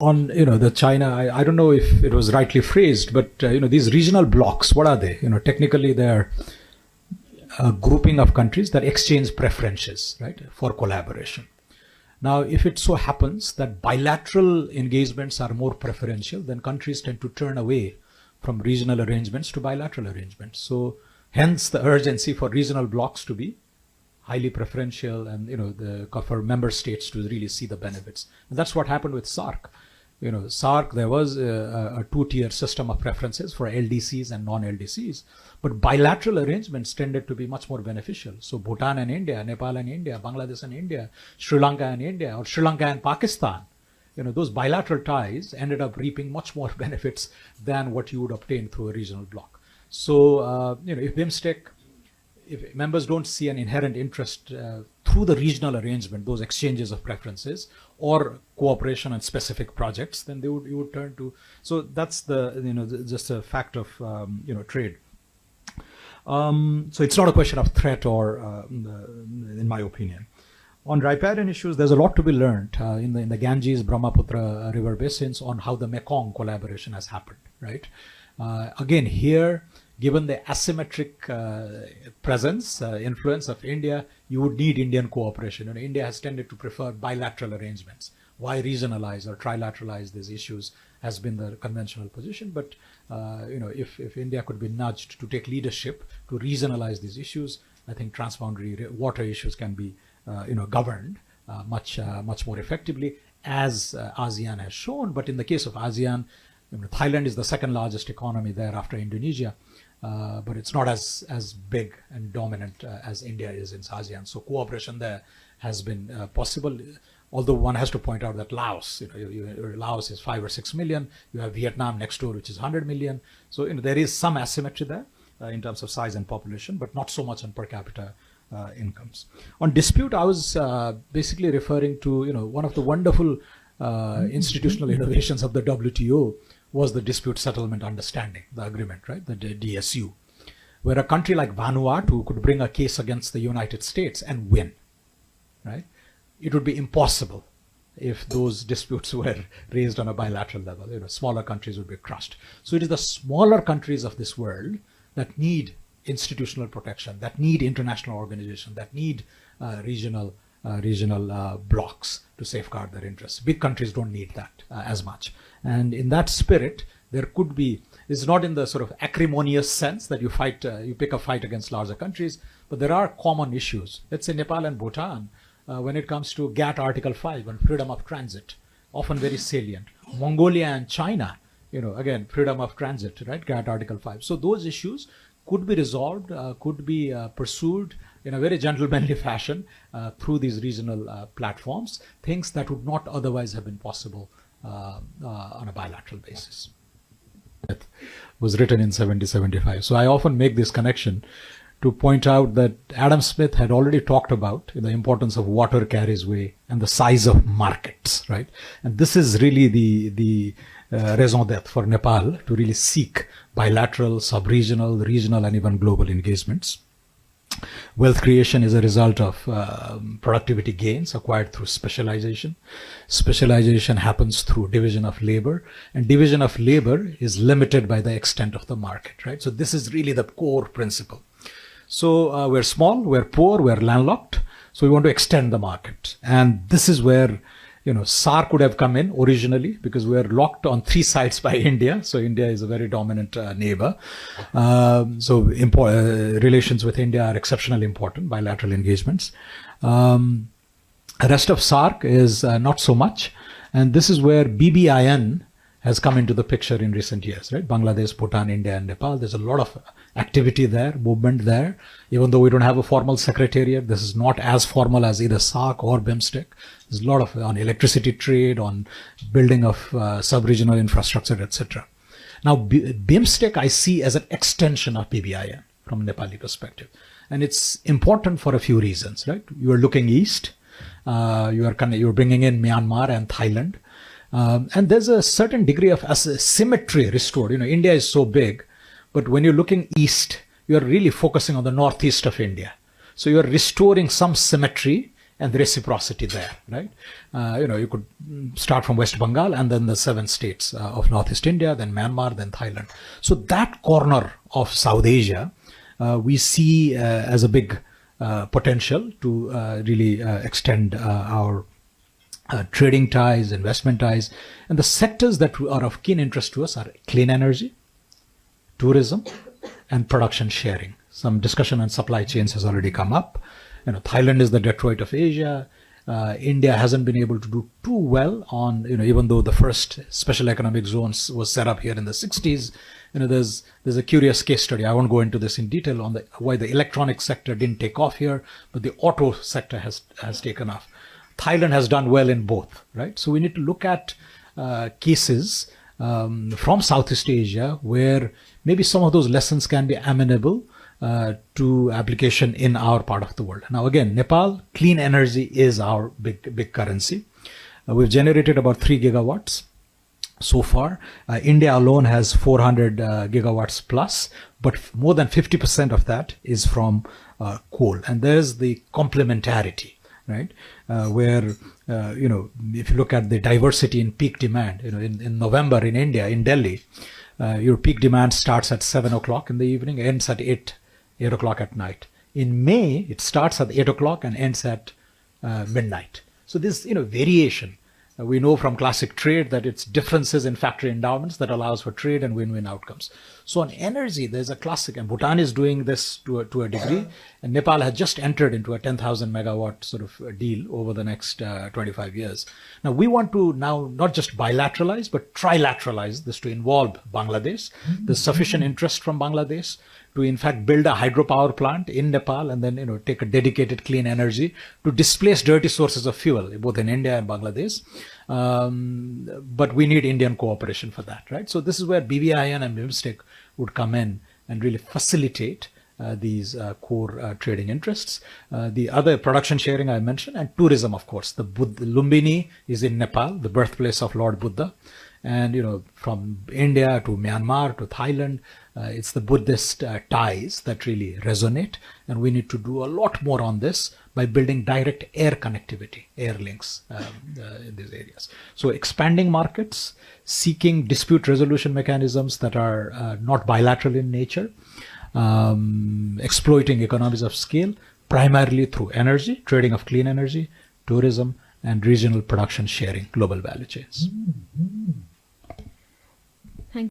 On the China, I don't know if it was rightly phrased, but these regional blocks, what are they? Technically they're a grouping of countries that exchange preferences, right, for collaboration. Now, if it so happens that bilateral engagements are more preferential, then countries tend to turn away from regional arrangements to bilateral arrangements. So hence the urgency for regional blocs to be highly preferential and for member states to really see the benefits. And that's what happened with SAARC. SAARC, there was a two-tier system of preferences for LDCs and non-LDCs, but bilateral arrangements tended to be much more beneficial. So Bhutan and India, Nepal and India, Bangladesh and India, Sri Lanka and India, or Sri Lanka and Pakistan, those bilateral ties ended up reaping much more benefits than what you would obtain through a regional bloc. So, if Bimstec, if members don't see an inherent interest through the regional arrangement, those exchanges of preferences or cooperation on specific projects, then you would turn to. So that's just a fact of trade. So it's not a question of threat or, in my opinion. On riparian issues, there's a lot to be learned in the Ganges, Brahmaputra river basins on how the Mekong collaboration has happened, right? Again, here, given the asymmetric presence, influence of India, you would need Indian cooperation. India has tended to prefer bilateral arrangements. Why regionalize or trilateralize these issues has been the conventional position. But if India could be nudged to take leadership to regionalize these issues, I think transboundary water issues can be governed much more effectively, as ASEAN has shown. But in the case of ASEAN, Thailand is the second largest economy there after Indonesia. But it's not as big and dominant as India is in ASEAN. So cooperation there has been possible. Although one has to point out that Laos, Laos is 5 or 6 million. You have Vietnam next door, which is 100 million. So there is some asymmetry there in terms of size and population, but not so much on per capita incomes. On dispute, I was basically referring to one of the wonderful institutional innovations of the WTO was the dispute settlement understanding, the agreement, right, the DSU, where a country like Vanuatu could bring a case against the United States and win, right? It would be impossible if those disputes were raised on a bilateral level. Smaller countries would be crushed. So it is the smaller countries of this world that need institutional protection, that need international organization, that need regional blocks to safeguard their interests. Big countries don't need that as much. And in that spirit, there could be, it's not in the sort of acrimonious sense that you pick a fight against larger countries, but there are common issues. Let's say Nepal and Bhutan, when it comes to GATT Article 5 on freedom of transit, often very salient. Mongolia and China, again, freedom of transit, right, GATT Article 5. So those issues could be resolved, could be pursued in a very gentlemanly fashion through these regional platforms, things that would not otherwise have been possible on a bilateral basis. It was written in 1775. So I often make this connection to point out that Adam Smith had already talked about the importance of water carries way and the size of markets, right? And this is really the raison d'etre for Nepal to really seek bilateral, sub-regional, regional, and even global engagements. Wealth creation is a result of productivity gains acquired through specialization. Specialization happens through division of labor, and division of labor is limited by the extent of the market, right? So this is really the core principle. So we're small, we're poor, we're landlocked, so we want to extend the market. And this is where SAARC would have come in originally, because we're locked on 3 sides by India. So India is a very dominant neighbor. Relations with India are exceptionally important, bilateral engagements. The rest of SAARC is not so much. And this is where BBIN has come into the picture in recent years, right? Bangladesh, Bhutan, India, and Nepal. There's a lot of activity there, movement there. Even though we don't have a formal secretariat, this is not as formal as either SAARC or Bimstec. There's a lot of on electricity trade, on building of sub-regional infrastructure, etc. Now, Bimstec I see as an extension of BBIN from a Nepali perspective. And it's important for a few reasons, right? You are looking east. You're bringing in Myanmar and Thailand. And there's a certain degree of symmetry restored. India is so big, but when you're looking east, you're really focusing on the northeast of India. So you're restoring some symmetry and the reciprocity there, right? You could start from West Bengal and then the 7 states of Northeast India, then Myanmar, then Thailand. So that corner of South Asia, we see as a big potential to really extend our trading ties, investment ties. And the sectors that are of keen interest to us are clean energy, tourism, and production sharing. Some discussion on supply chains has already come up. Thailand is the Detroit of Asia. India hasn't been able to do too well on, even though the first special economic zones was set up here in the 60s. There's a curious case study. I won't go into this in detail on why the electronic sector didn't take off here, but the auto sector has taken off. Thailand has done well in both, right? So we need to look at cases from Southeast Asia where maybe some of those lessons can be amenable to application in our part of the world. Now again, Nepal, clean energy is our big currency. We've generated about 3 gigawatts so far. India alone has 400 gigawatts plus, but more than 50% of that is from coal. And there's the complementarity, right? Where, if you look at the diversity in peak demand, in November in India, in Delhi, your peak demand starts at 7 o'clock in the evening, ends at 8 o'clock at night. In May, it starts at 8 o'clock and ends at midnight. So this, variation. We know from classic trade that it's differences in factory endowments that allows for trade and win-win outcomes. So on energy, there's a classic, and Bhutan is doing this to a degree, and Nepal has just entered into a 10,000 megawatt sort of deal over the next 25 years. Now we want to not just bilateralize, but trilateralize this to involve Bangladesh. There's sufficient interest from Bangladesh to in fact build a hydropower plant in Nepal and then take a dedicated clean energy to displace dirty sources of fuel both in India and Bangladesh. But we need Indian cooperation for that, right? So this is where BVIN and Bimstec would come in and really facilitate these core trading interests. The other production sharing I mentioned, and tourism, of course. The Lumbini is in Nepal, the birthplace of Lord Buddha. And, from India to Myanmar to Thailand, it's the Buddhist ties that really resonate. And we need to do a lot more on this by building direct air connectivity, air links in these areas. So expanding markets, seeking dispute resolution mechanisms that are not bilateral in nature, exploiting economies of scale, primarily through energy, trading of clean energy, tourism, and regional production sharing, global value chains. Mm-hmm.